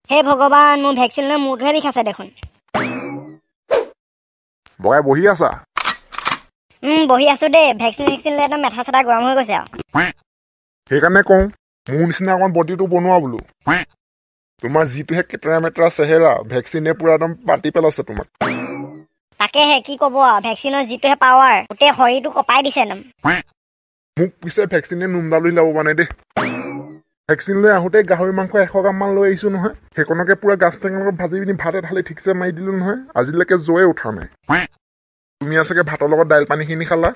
হে ভগৱান মোৰ ভেকচিন লৈ মূৰটোহে বিষাইছে দেখোন বগাই বহি আছা বহি আছো দেই ভেকচিন লৈ একদম মেথা চেথা গৰম হৈ গৈছে আৰু সেইকাৰণে কওঁ মোৰ নিচিনা অকণ বডিটো বনোৱা বোলো তোমাৰ যিটোহে কেটেৰা মেটেৰা চেহেৰা ভেকচিনে পুৰা একদম পাতি পেলাইছে তোমাক তাকেহে কি ক'ব আৰু ভেকচিনৰ যিটোহে পাৱাৰ গোটেই শৰীৰটো কপাই দিছে একদম মোক পিছে ভেকচিনে নোমডাল লাব মানে দেই ভেকচিন লৈ আহোঁতে গাহৰি মাংস 100 গ্ৰাম মান লৈ আহিছো নহয় সেইকণকে পুৰা গাছ টেঙাৰ লগত ভাজি পিনি ভাতে ঢালি ঠিকছে মাৰি দিলো নহয় আজিলৈকে জয়ে উঠা নাই তুমি আছেগে ভাতৰ লগত দাইল পানীখিনি খালা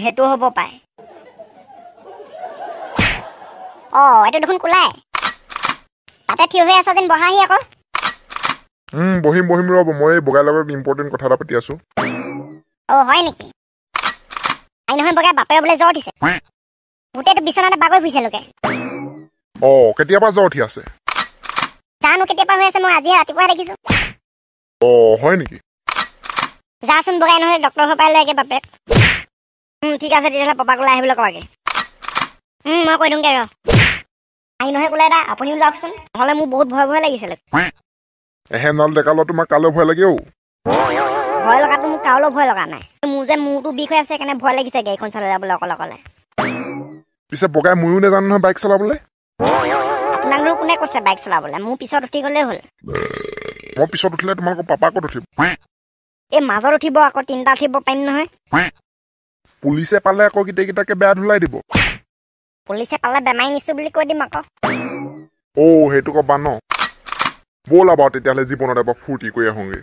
সেইটো হ'ব পাই এইটো দেখোন কোলাই তাতে থিয় হৈ আছা যেন বহাহি আকৌ বহিম ৰ'ব মই বগাই লগত ইম্পৰ্টেণ্ট কথা এটা পাতি আছো হয় নেকি নহয় বগাই বাপেৰে বোলে জ্বৰ উঠিছে গোটেইটো বিচনাতে বাগৰি ফুৰিছে লোকে কেতিয়াবা জ্বৰ উঠি আছে জানো কেতিয়াবা হৈ আছে মই আজিহে ৰাতিপুৱা দেখিছো হয় নেকি যাচোন বগাই নহ'লে ডক্টৰ ঘৰ পাই লৈকে বাপেক ঠিক আছে তেতিয়াহ'লে পাপাক ওলাই আহিবলৈ কওঁগে মই কৈ দিওঁগে ৰ আহি নহয় কোলাই দা আপুনিও যাওকচোন নহ'লে মোৰ বহুত ভয় লাগিছিলে এহেনাল ডেকালত তোমাক কালৈ ভয় লাগে ভয় লগাটো মোক কাৰোলৈ ভয় লগা নাই মোৰ যে মূৰটো বিষ হৈ আছে সেইকাৰণে ভয় লাগিছে গাড়ীখন চলাই যাবলৈ অকলে পিছে বগাই ময়ো নেজানো নহয় বাইক চলাবলৈ আপোনাকনো কোনে কৈছে বাইক চলাবলৈ মোৰ পিছত উঠি গ'লেই হ'ল মই পিছত উঠিলে তোমালোকৰ পাপা ক'ত উঠিব এই মাজত উঠিব আকৌ 3টা উঠিব পাৰিম নহয় পুলিচে পালে আকৌ কেইটাকে বেয়া ধুলাই দিব পুলিচে পালে বেমাৰী নিছো বুলি কৈ দিম আকৌ সেইটো ক'বা ন ব'লা বাৰু তেতিয়াহ'লে জীৱনত এবাৰ ফূৰ্তি কৰি আহোঁগে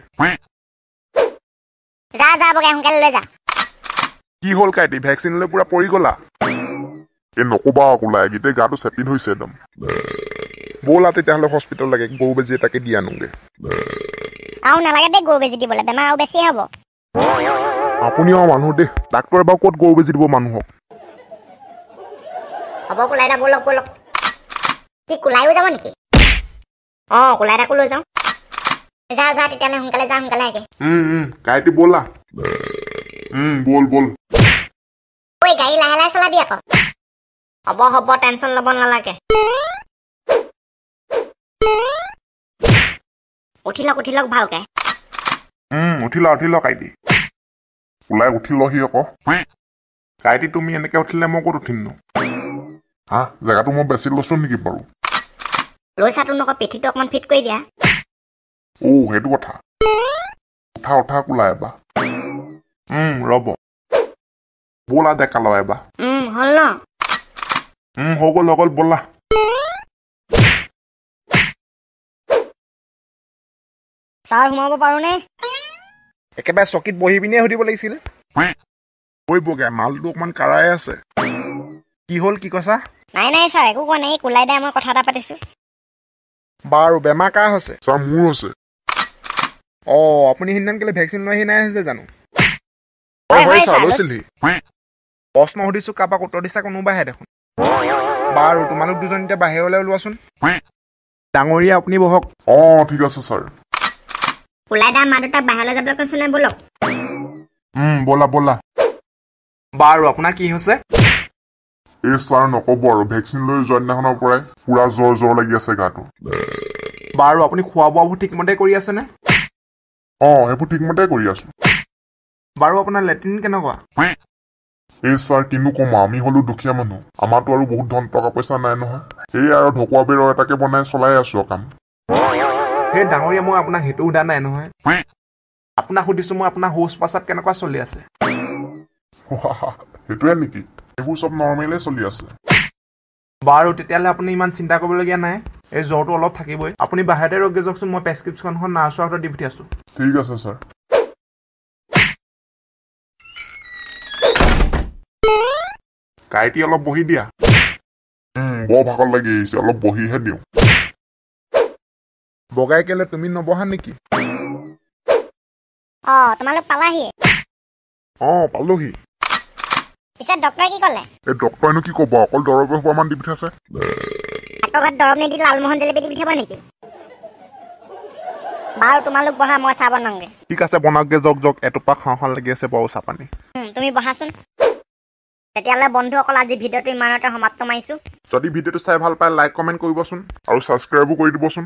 যা বগাই সোনকালে লৈ যা কি হ'ল কাইটি ভেকচিন লৈ পুৰা পৰি গ'লা নক'বা ওলাই গোটেই গাটো চেপিন হৈছে একদম ব'লা তেতিয়াহ'লে হস্পিটেল লাগে গৰু বেজি এটাকে দি আনোগে আৰু নালাগে দেই গৰু বেজি দিবলৈ বেমাৰ আৰু বেছি হ'ব আপুনিও মানুহ দেই ডাক্তৰে বাৰু ক'ত গৰু বেজি দিব মানুহক হ'ব কোলাই দা ব'লক কি কোলাইও যাব নেকি কোলাই দাকো লৈ যাওঁ যা তেতিয়াহ'লে সোনকালে আগে কাইটি ব'লা ব'ল ঐ গাড়ী লাহে চলাবি আকৌ হ'ব টেনচন ল'ব নালাগে উঠি লওক ভালকে উঠি ল কাইটি ওলাই উঠি লহি আকৌ কাইটি তুমি এনেকে উঠিলে মই ক'ত উঠিম নো জেগাটো মই বেছি লৈছো নেকি বাৰু লৈছাতো নক পিঠিটো অকণমান ফিট কৰি দিয়া সেইটো কথা উঠা কোলাই এবাৰ ৰ'ব ব'লা ডেকা লওঁ এবাৰ হ'ল ন হৈ গ'ল ব'লা ছাৰ সোমাব পাৰোনে একেবাৰে চকীত বহি পিনে সুধিব লাগিছিল বগাই মালটো অকমান কাৰাই আছে কি হ'ল কি কৈছা নাই ছাৰ একো কোৱা নাই কোলাই দাই মই কথা এটা পাতিছো বাৰু বেমাৰ কাৰ হৈছে ছাৰ মোৰ হৈছে আপুনি সিদিনা কেলে ভেকচিন লৈ আহি নাই আহিছিলে জানো হয় ছাৰ লৈছিলহি প্ৰশ্ন সুধিছো কাৰোবাক উত্তৰ দিছা কোনোবাহে দেখোন বাৰু তোমালোক দুজন এতিয়া বাহিৰলৈ ওলোৱাচোন ডাঙৰীয়া আপুনি বহক ঠিক আছে ছাৰ কোলাই দা মা দেউতাক বাহিৰলৈ যাবলৈ কৈছে নে ব'লক ব'লা বাৰু আপোনাৰ কি হৈছে ছাৰ নক'ব আৰু ভেকচিন লৈ যোৱা দিনাখনৰ পৰাই পুৰা জ্বৰ লাগি আছে গাটো বাৰু আপুনি খোৱা বোৱাবোৰ ঠিকমতে কৰি আছেনে সেইবোৰ ঠিকমতে কৰি আছো বাৰু আপোনাৰ লেট্ৰিন কেনেকুৱা ছাৰ কিনো কম আমি হ'লো দুখীয়া মানুহ আমাৰতো আৰু বহুত ধন টকা পইচা নাই নহয় সেয়ে আৰু ঢকুৱা বেৰৰ এটাকে বনাই চলাই আছো কাম সেই ডাঙৰীয়া মই আপোনাক সেইটো সোধা নাই নহয় আপোনাক সুধিছো মই আপোনাৰ শৌচ পাচাব কেনেকুৱা চলি আছে সেইটোৱে নেকি এইবোৰ চব নৰ্মেলে চলি আছে বাৰু তেতিয়াহ'লে আপুনি ইমান চিন্তা কৰিবলগীয়া নাই এই জ্বৰটো অলপ থাকিবই আপুনি বাহিৰতে ৰখি যাওকচোন মই প্ৰেছক্ৰিপশ্যনখন নাৰ্ছৰ হাতত দি পঠিয়াইছো ঠিক আছে ছাৰ কাইটি অলপ বহি দিয়া বৰ ভাগৰ লাগি আহিছে অলপ বহিহে দিওঁ বগাই কেলে তুমি নবহা নেকি তোমালোক পালাহি পালোহি পিছে ডক্টৰে কি ক'লে এই ডক্টৰেনো কি ক'ব অকল দৰৱ মান দি পঠিয়াইছে ঘৰত দৰৱ নিদি লালমোহন জেলেপি দি পঠিয়াব নেকি বাৰু তোমালোক বহা মই চাহ বনাওঁগে ঠিক আছে বনাওঁগে যাওক এটোপা খাওঁ লাগি আছে বাৰু চাহ পানী তুমি বহাচোন তেতিয়াহ'লে বন্ধুসকল আজি ভিডিঅ'টো ইমানতে সমাপ্ত মাৰিছো যদি ভিডিঅ'টো চাই ভাল পায় লাইক কমেণ্ট কৰিবচোন আৰু ছাবস্ক্ৰাইবো কৰি দিবচোন